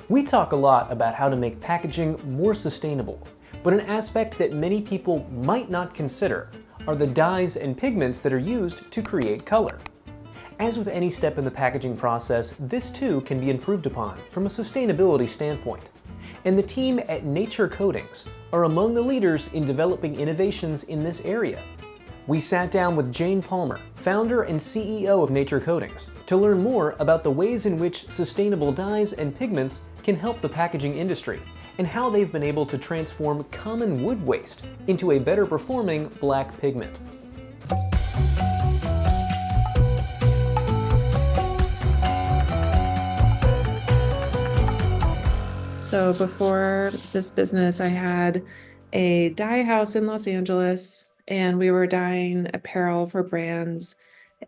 We talk a lot about how to make packaging more sustainable, but an aspect that many people might not consider are the dyes and pigments that are used to create color. As with any step in the packaging process, this too can be improved upon from a sustainability standpoint. And the team at Nature Coatings are among the leaders in developing innovations in this area. We sat down with Jane Palmer, founder and CEO of Nature Coatings, to learn more about the ways in which sustainable dyes and pigments can help the packaging industry, and how they've been able to transform common wood waste into a better performing black pigment. So before this business, I had a dye house in Los Angeles, and we were dyeing apparel for brands.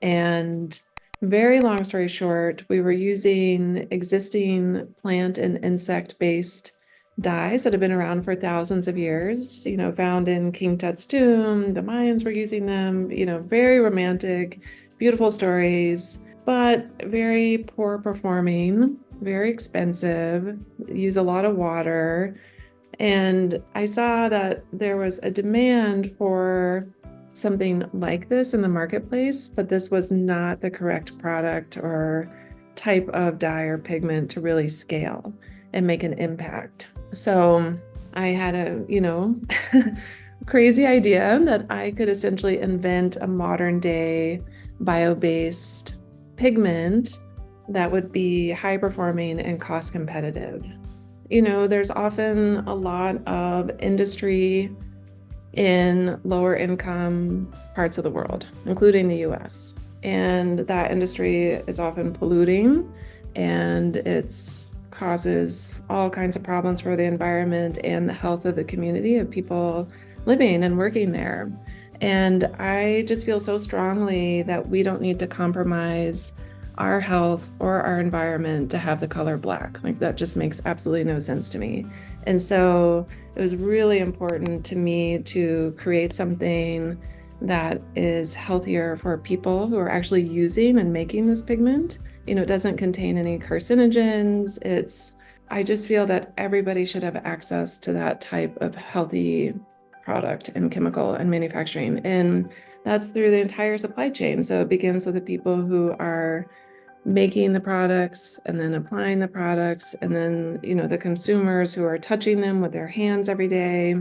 And very long story short, we were using existing plant and insect-based dyes that have been around for thousands of years, found in King Tut's tomb. The Mayans were using them, very romantic, beautiful stories, but very poor performing, very expensive, use a lot of water. And I saw that there was a demand for something like this in the marketplace, but this was not the correct product or type of dye or pigment to really scale and make an impact. So I had a, crazy idea that I could essentially invent a modern day bio-based pigment that would be high performing and cost competitive. There's often a lot of industry in lower income parts of the world, including the US. And that industry is often polluting, and it's causes all kinds of problems for the environment and the health of the community of people living and working there. And I just feel so strongly that we don't need to compromise our health or our environment to have the color black. Like, that just makes absolutely no sense to me. And so it was really important to me to create something that is healthier for people who are actually using and making this pigment. It doesn't contain any carcinogens. I just feel that everybody should have access to that type of healthy product and chemical and manufacturing. And that's through the entire supply chain. So it begins with the people who are making the products and then applying the products, and then the consumers who are touching them with their hands every day,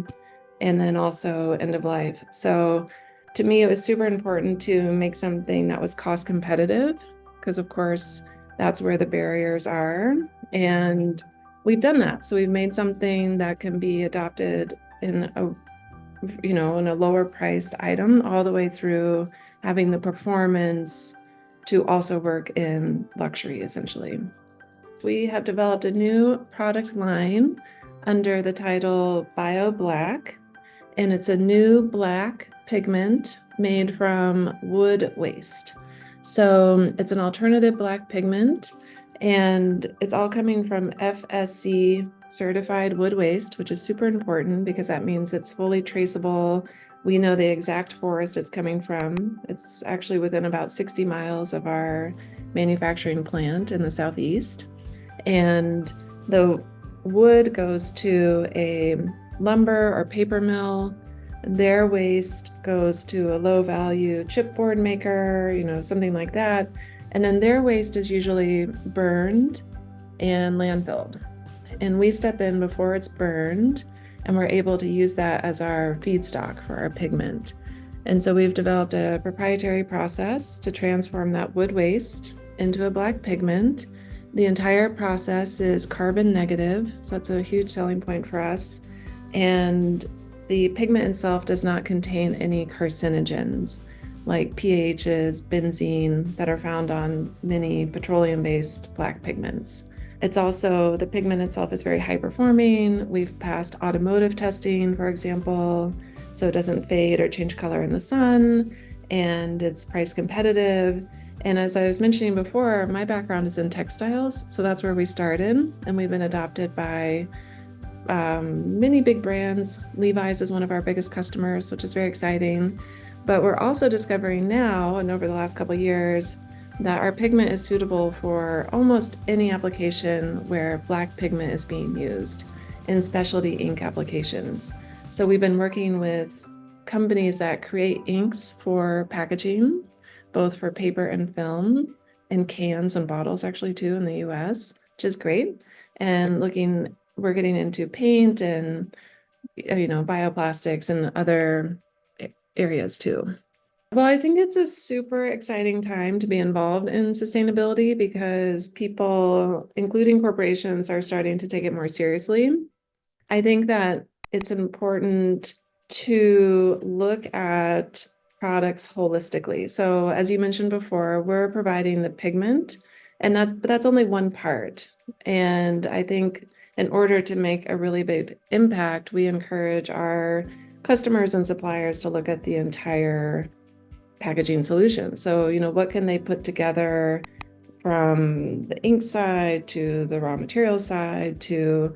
and then also end of life. So to me, it was super important to make something that was cost competitive, because of course that's where the barriers are, and we've done that. So we've made something that can be adopted in a lower priced item, all the way through having the performance to also work in luxury, essentially. We have developed a new product line under the title Bio Black, and it's a new black pigment made from wood waste. So it's an alternative black pigment, and it's all coming from FSC certified wood waste, which is super important because that means it's fully traceable. We know the exact forest it's coming from. It's actually within about 60 miles of our manufacturing plant in the Southeast. And the wood goes to a lumber or paper mill. Their waste goes to a low value chipboard maker, something like that. And then their waste is usually burned and landfilled. And we step in before it's burned, and we're able to use that as our feedstock for our pigment. And so we've developed a proprietary process to transform that wood waste into a black pigment. The entire process is carbon negative, so that's a huge selling point for us. And the pigment itself does not contain any carcinogens like PAHs, benzene, that are found on many petroleum-based black pigments. The pigment itself is very high performing. We've passed automotive testing, for example, so it doesn't fade or change color in the sun, and it's price competitive. And as I was mentioning before, my background is in textiles, so that's where we started, and we've been adopted by many big brands. Levi's is one of our biggest customers, which is very exciting. But we're also discovering now, and over the last couple of years, that our pigment is suitable for almost any application where black pigment is being used in specialty ink applications. So we've been working with companies that create inks for packaging, both for paper and film, and cans and bottles actually too in the US, which is great. And we're getting into paint and bioplastics and other areas too. Well, I think it's a super exciting time to be involved in sustainability because people, including corporations, are starting to take it more seriously. I think that it's important to look at products holistically. So as you mentioned before, we're providing the pigment, and that's only one part. And I think in order to make a really big impact, we encourage our customers and suppliers to look at the entire packaging solution. So, what can they put together from the ink side to the raw material side to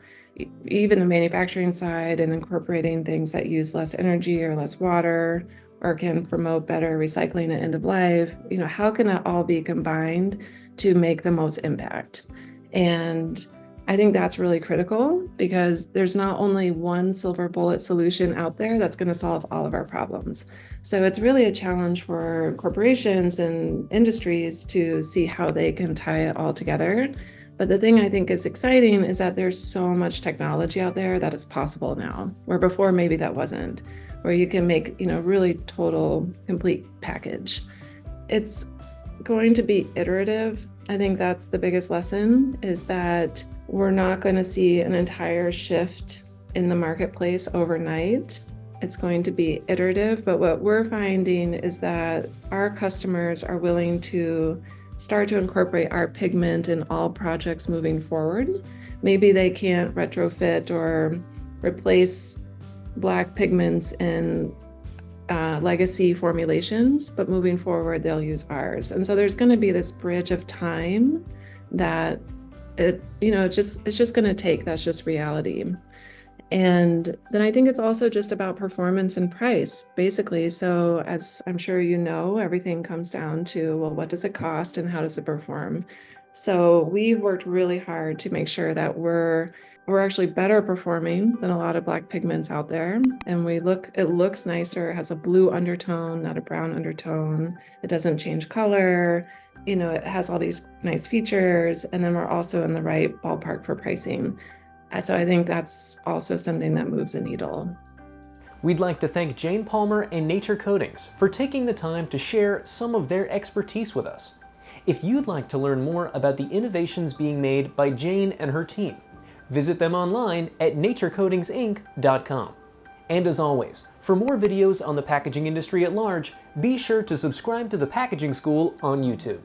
even the manufacturing side, and incorporating things that use less energy or less water or can promote better recycling at end of life. How can that all be combined to make the most impact? And I think that's really critical because there's not only one silver bullet solution out there that's going to solve all of our problems. So it's really a challenge for corporations and industries to see how they can tie it all together. But the thing I think is exciting is that there's so much technology out there that it's possible now, where before maybe that wasn't, where you can make, really total, complete package. It's going to be iterative. I think that's the biggest lesson, is that we're not going to see an entire shift in the marketplace overnight. It's going to be iterative, but what we're finding is that our customers are willing to start to incorporate our pigment in all projects moving forward. Maybe they can't retrofit or replace black pigments in legacy formulations, but moving forward, they'll use ours. And so there's going to be this bridge of time that it's just going to take. That's just reality. And then I think it's also just about performance and price, basically. So as I'm sure you know, everything comes down to, well, what does it cost and how does it perform? So we worked really hard to make sure that we're actually better performing than a lot of black pigments out there. And it looks nicer, it has a blue undertone, not a brown undertone. It doesn't change color. It has all these nice features. And then we're also in the right ballpark for pricing. So I think that's also something that moves the needle. We'd like to thank Jane Palmer and Nature Coatings for taking the time to share some of their expertise with us. If you'd like to learn more about the innovations being made by Jane and her team, visit them online at naturecoatingsinc.com. And as always, for more videos on the packaging industry at large, be sure to subscribe to the Packaging School on YouTube.